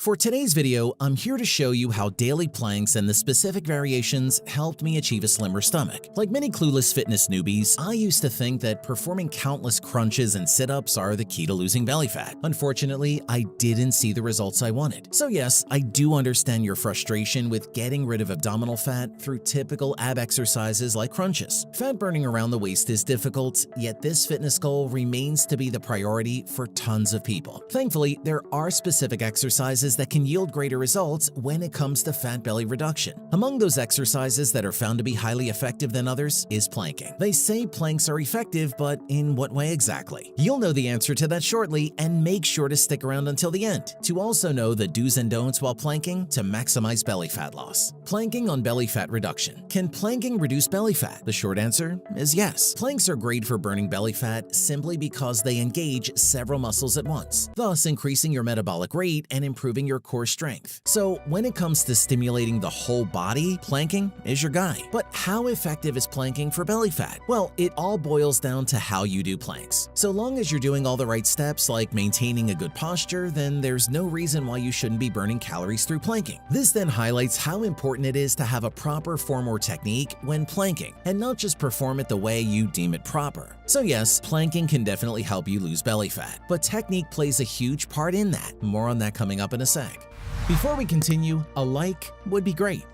For today's video, I'm here to show you how daily planks and the specific variations helped me achieve a slimmer stomach. Like many clueless fitness newbies, I used to think that performing countless crunches and sit-ups are the key to losing belly fat. Unfortunately, I didn't see the results I wanted. So yes, I do understand your frustration with getting rid of abdominal fat through typical ab exercises like crunches. Fat burning around the waist is difficult, yet this fitness goal remains to be the priority for tons of people. Thankfully, there are specific exercises that can yield greater results when it comes to fat belly reduction. Among those exercises that are found to be highly effective than others is planking. They say planks are effective, but in what way exactly? You'll know the answer to that shortly, and make sure to stick around until the end to also know the do's and don'ts while planking to maximize belly fat loss. Planking on belly fat reduction. Can planking reduce belly fat? The short answer is yes. Planks are great for burning belly fat simply because they engage several muscles at once, thus increasing your metabolic rate and improving your core strength. So when it comes to stimulating the whole body, planking is your guy. But how effective is planking for belly fat? Well, it all boils down to how you do planks. So long as you're doing all the right steps like maintaining a good posture, then there's no reason why you shouldn't be burning calories through planking. This then highlights how important it is to have a proper form or technique when planking, and not just perform it the way you deem it proper. So yes, planking can definitely help you lose belly fat, but technique plays a huge part in that. More on that coming up in a sec. Before we continue, a like would be great.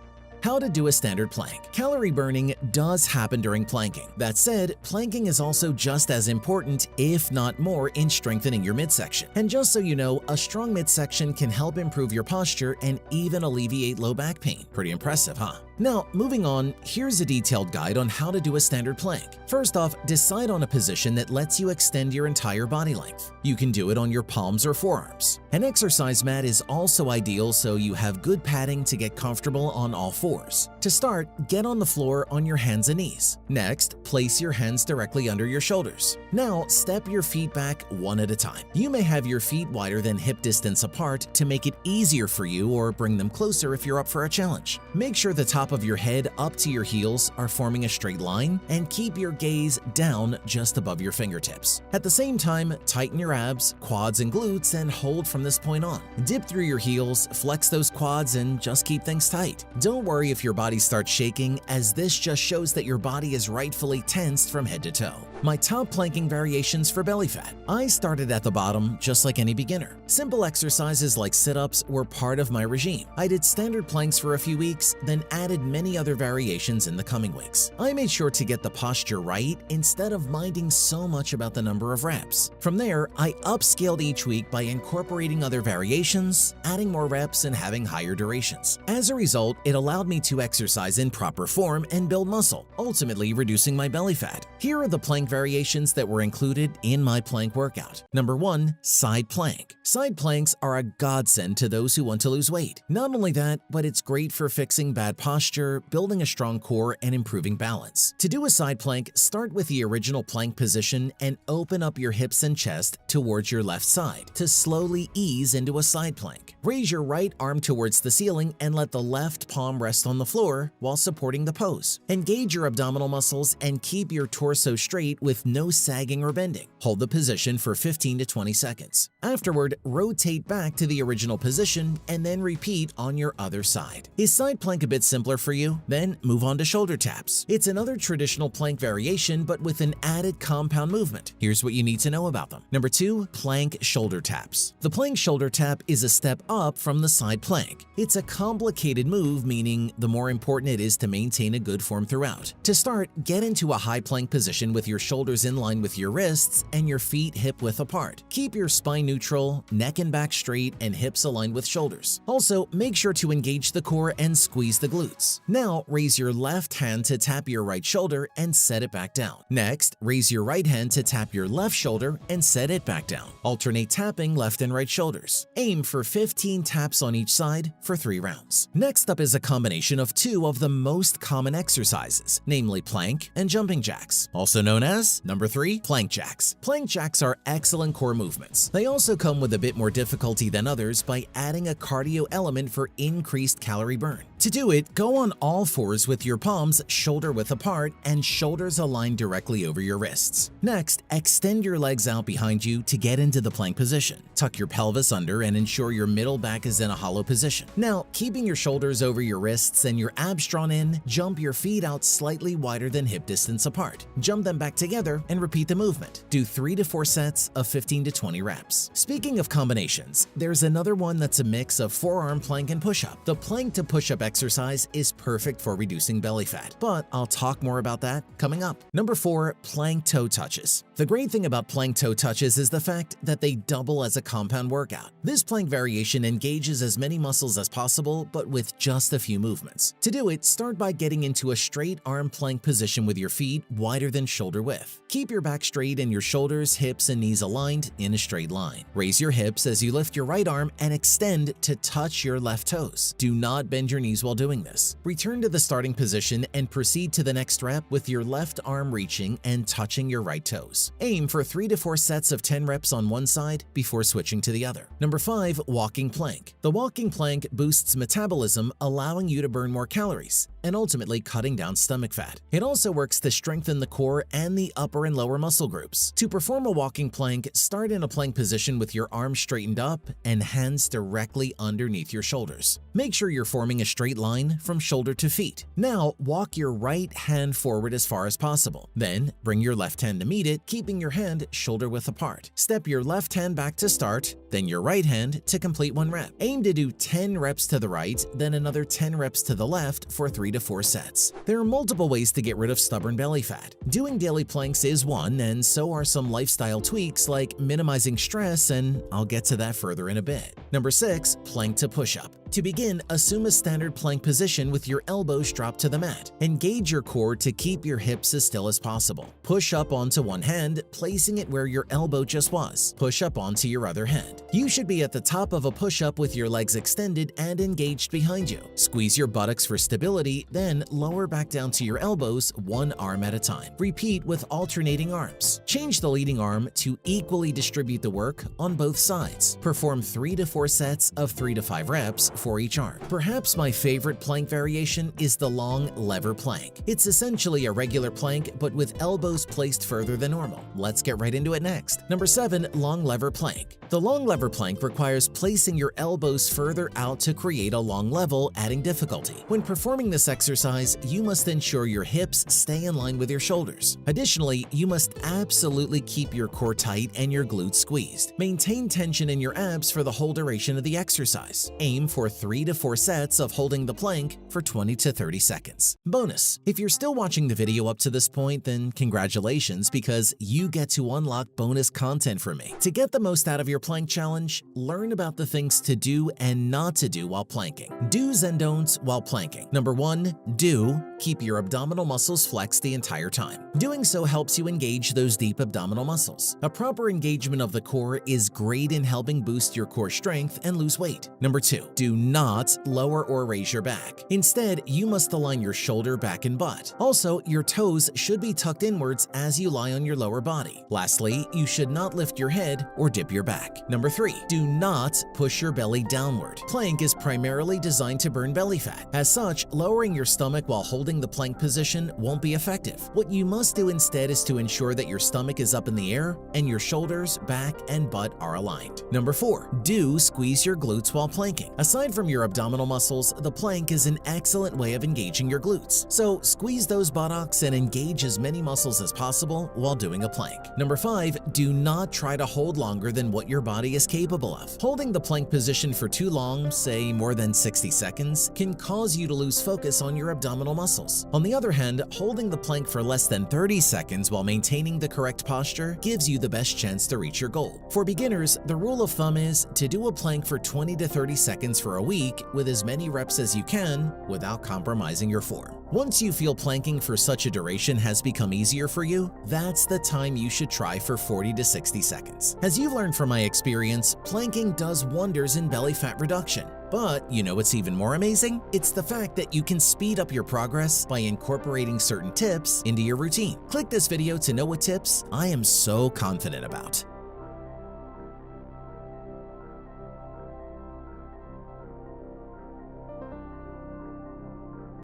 How to do a standard plank. Calorie burning does happen during planking. That said, planking is also just as important, if not more, in strengthening your midsection. And just so you know, a strong midsection can help improve your posture and even alleviate low back pain. Pretty impressive, huh? Now, moving on, here's a detailed guide on how to do a standard plank. First off, decide on a position that lets you extend your entire body length. You can do it on your palms or forearms. An exercise mat is also ideal so you have good padding to get comfortable on all fours. To start, get on the floor on your hands and knees. Next, place your hands directly under your shoulders. Now, step your feet back one at a time. You may have your feet wider than hip distance apart to make it easier for you, or bring them closer if you're up for a challenge. Make sure the top of your head up to your heels are forming a straight line, and keep your gaze down just above your fingertips. At the same time, tighten your abs, quads, and glutes and hold from this point on. Dip through your heels, flex those quads, and just keep things tight. Don't worry if your body starts shaking, as this just shows that your body is rightfully tensed from head to toe. My top planking variations for belly fat. I started at the bottom just like any beginner. Simple exercises like sit-ups were part of my regime. I did standard planks for a few weeks, then added many other variations in the coming weeks. I made sure to get the posture right instead of minding so much about the number of reps. From there, I upscaled each week by incorporating other variations, adding more reps, and having higher durations. As a result, it allowed me to exercise in proper form and build muscle, ultimately reducing my belly fat. Here are the plank variations that were included in my plank workout. Number 1, side plank. Side planks are a godsend to those who want to lose weight. Not only that, but it's great for fixing bad posture, building a strong core, and improving balance. To do a side plank, start with the original plank position and open up your hips and chest towards your left side to slowly ease into a side plank. Raise your right arm towards the ceiling and let the left palm rest on the floor while supporting the pose. Engage your abdominal muscles and keep your torso straight with no sagging or bending. Hold the position for 15 to 20 seconds. Afterward, rotate back to the original position and then repeat on your other side. Is side plank a bit simpler for you? Then move on to shoulder taps. It's another traditional plank variation, but with an added compound movement. Here's what you need to know about them. Number 2, plank shoulder taps. The plank shoulder tap is a step up from the side plank. It's a complicated move, meaning the more important it is to maintain a good form throughout. To start, get into a high plank position with your shoulders in line with your wrists and your feet hip-width apart. Keep your spine neutral, neck and back straight, and hips aligned with shoulders. Also, make sure to engage the core and squeeze the glutes. Now, raise your left hand to tap your right shoulder and set it back down. Next, raise your right hand to tap your left shoulder and set it back down. Alternate tapping left and right shoulders. Aim for 15 taps on each side for 3 rounds. Next up is a combination of 2 of the most common exercises, namely plank and jumping jacks, also known as number 3, plank jacks. Plank jacks are excellent core movements. They also come with a bit more difficulty than others by adding a cardio element for increased calorie burn. To do it, go on all fours with your palms shoulder-width apart and shoulders aligned directly over your wrists. Next, extend your legs out behind you to get into the plank position. Tuck your pelvis under and ensure your middle back is in a hollow position. Now, keeping your shoulders over your wrists and your abs drawn in, jump your feet out slightly wider than hip distance apart. Jump them back together and repeat the movement. Do 3 to 4 sets of 15 to 20 reps. Speaking of combinations, there's another one that's a mix of forearm plank and push-up. The plank to push-up exercise is perfect for reducing belly fat, but I'll talk more about that coming up. Number 4, plank toe touches. The great thing about plank toe touches is the fact that they double as a compound workout. This plank variation engages as many muscles as possible, but with just a few movements. To do it, start by getting into a straight arm plank position with your feet wider than shoulder width. Keep your back straight and your shoulders, hips, and knees aligned in a straight line. Raise your hips as you lift your right arm and extend to touch your left toes. Do not bend your knees while doing this. Return to the starting position and proceed to the next rep with your left arm reaching and touching your right toes. Aim for 3 to 4 sets of 10 reps on one side before switching to the other. Number 5, walking plank. The walking plank boosts metabolism, allowing you to burn more calories and ultimately cutting down stomach fat. It also works to strengthen the core and the upper and lower muscle groups. To perform a walking plank, start in a plank position with your arms straightened up and hands directly underneath your shoulders. Make sure you're forming a straight line from shoulder to feet. Now, walk your right hand forward as far as possible. Then, bring your left hand to meet it, keeping your hand shoulder-width apart. Step your left hand back to start, then your right hand to complete one rep. Aim to do 10 reps to the right, then another 10 reps to the left for 3 to 4 sets. There are multiple ways to get rid of stubborn belly fat. Doing daily planks is one, and so are some lifestyle tweaks like minimizing stress, and I'll get to that further in a bit. Number 6, plank to push-up. To begin, assume a standard plank position with your elbows dropped to the mat. Engage your core to keep your hips as still as possible. Push up onto one hand, placing it where your elbow just was. Push up onto your other hand. You should be at the top of a push-up with your legs extended and engaged behind you. Squeeze your buttocks for stability, then lower back down to your elbows, one arm at a time. Repeat with alternating arms. Change the leading arm to equally distribute the work on both sides. Perform 3 to 4 sets of 3 to 5 reps for each arm. Perhaps my favorite plank variation is the long lever plank. It's essentially a regular plank, but with elbows placed further than normal. Let's get right into it next. Number 7, long lever plank. The long lever plank requires placing your elbows further out to create a long level, adding difficulty. When performing this exercise, you must ensure your hips stay in line with your shoulders. Additionally, you must absolutely keep your core tight and your glutes squeezed. Maintain tension in your abs for the whole duration of the exercise. Aim for 3 to 4 sets of holding the plank for 20 to 30 seconds. Bonus: if you're still watching the video up to this point, then congratulations, because you get to unlock bonus content from me. To get the most out of your plank challenge, learn about the things to do and not to do while planking. Do's and don'ts while planking. Number 1, do keep your abdominal muscles flexed the entire time. Doing so helps you engage those deep abdominal muscles. A proper engagement of the core is great in helping boost your core strength and lose weight. Number 2, do not lower or raise your back. Instead, you must align your shoulder, back, and butt. Also, your toes should be tucked inwards as you lie on your lower body. Lastly, you should not lift your head or dip your back. Number 3, do not push your belly downward. Plank is primarily designed to burn belly fat. As such, lowering your stomach while holding the plank position won't be effective. What you must do instead is to ensure that your stomach is up in the air and your shoulders, back, and butt are aligned. Number 4, do squeeze your glutes while planking. Aside from your abdominal muscles, the plank is an excellent way of engaging your glutes. So squeeze those buttocks and engage as many muscles as possible while doing a plank. Number 5, do not try to hold longer than what your body is capable of. Holding the plank position for too long, say more than 60 seconds, can cause you to lose focus on your abdominal muscles. On the other hand, holding the plank for less than 30 seconds while maintaining the correct posture gives you the best chance to reach your goal. For beginners, the rule of thumb is to do a plank for 20 to 30 seconds for a week with as many reps as you can without compromising your form. Once you feel planking for such a duration has become easier for you, that's the time you should try for 40 to 60 seconds. As you've learned from my experience, planking does wonders in belly fat reduction. But you know what's even more amazing? It's the fact that you can speed up your progress by incorporating certain tips into your routine. Click this video to know what tips I am so confident about.